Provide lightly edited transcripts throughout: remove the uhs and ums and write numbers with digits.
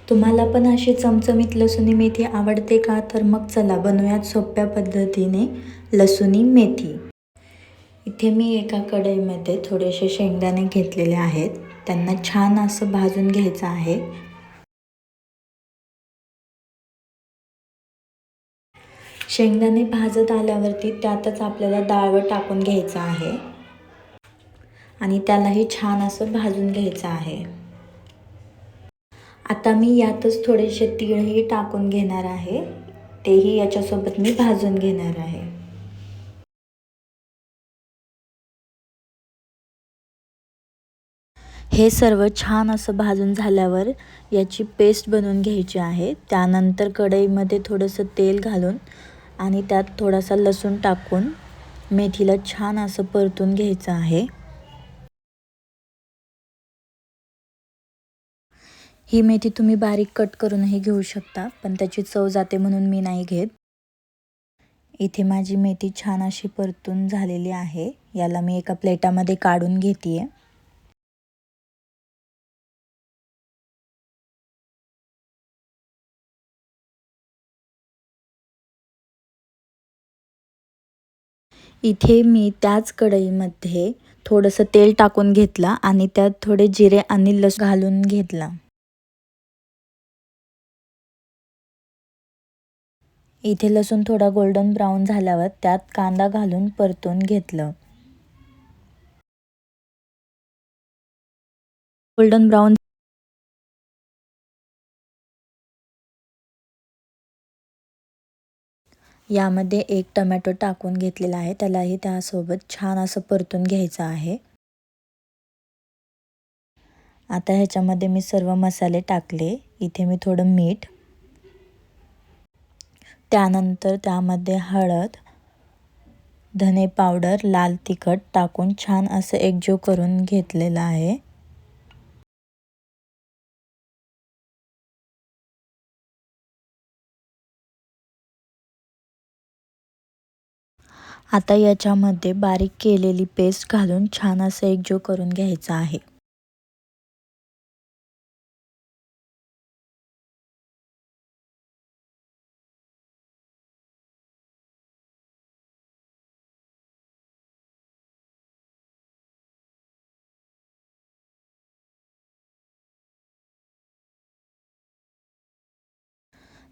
तुम्हाला पण अशी चमचमीत लसुणी मेथी आवडते का? तर मग चला बनवूयात सोप्या पद्धतीने लसुणी मेथी. इथे मी एका कढईमध्ये थोडेसे शेंगदाणे घेतलेले आहेत. त्यांना छान असं भाजून घ्यायचं आहे. शेंगदाणे भाजत आल्यावरती त्यातच आपल्याला डाळ टाकून घ्यायचं आहे आणि त्यालाही छान असं भाजून घ्यायचं आहे. आता मी यातच थोडेसे तीळही टाकून घेणार आहे. तेही याच्यासोबत मी भाजून घेणार आहे. हे सर्व छान असं भाजून झाल्यावर याची पेस्ट बनवून घ्यायची आहे. त्यानंतर कढईमध्ये थोडंसं तेल घालून आणि त्यात थोडासा लसूण टाकून मेथीला छान असं परतून घ्यायचं आहे. ही मेथी तुम्ही बारीक कट करूनही घेऊ शकता, पण त्याची चव जाते म्हणून मी नाही घेत. इथे माझी मेथी छान अशी परतून झालेली आहे. याला मी एका प्लेटामध्ये काढून घेतेय. इथे मी त्याच कढईमध्ये थोडंसं तेल टाकून घेतलं आणि त्यात थोडे जिरे आणि लसूण घालून घेतला. इथे लसूण थोडा गोल्डन ब्राऊन झाल्यावर त्यात कांदा घालून परतून घेतलं. गोल्डन ब्राऊन यामध्ये एक टोमॅटो टाकून घेतलेला आहे. त्यालाही त्यासोबत छान असं परतून घ्यायचं आहे. आता ह्याच्यामध्ये मी सर्व मसाले टाकले. इथे मी थोडं मीठ, त्यानंतर त्यामध्ये हळद, धने पावडर, लाल तिखट टाकून छान असं एकजीव करून घेतलेलं आहे. आता याच्यामध्ये बारीक केलेली पेस्ट घालून छान असं एकजीव करून घ्यायचं आहे.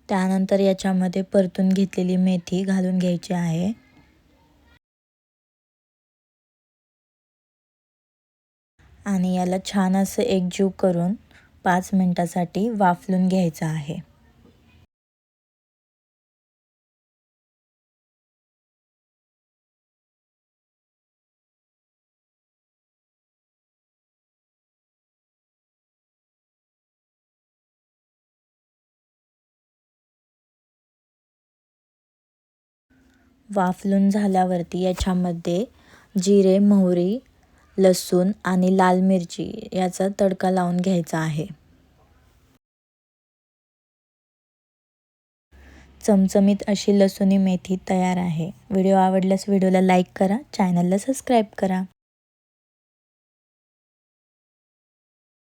त्यानंतर याच्यामध्ये परतून घेतलेली मेथी घालून घ्यायची आहे. आणि याला छान असं एकजीव करून 5 मिनिटासाठी वाफलून घ्यायचं आहे. वाफलून झाल्यावरती याच्यामध्ये जिरे, मोहरी, लसूण आणि लाल मिरची याचा तडका लावून घ्यायचा आहे. चमचमीत अशी लसुणी मेथी तयार आहे. व्हिडिओ आवडल्यास व्हिडिओला लाईक करा, चॅनलला सबस्क्राईब करा.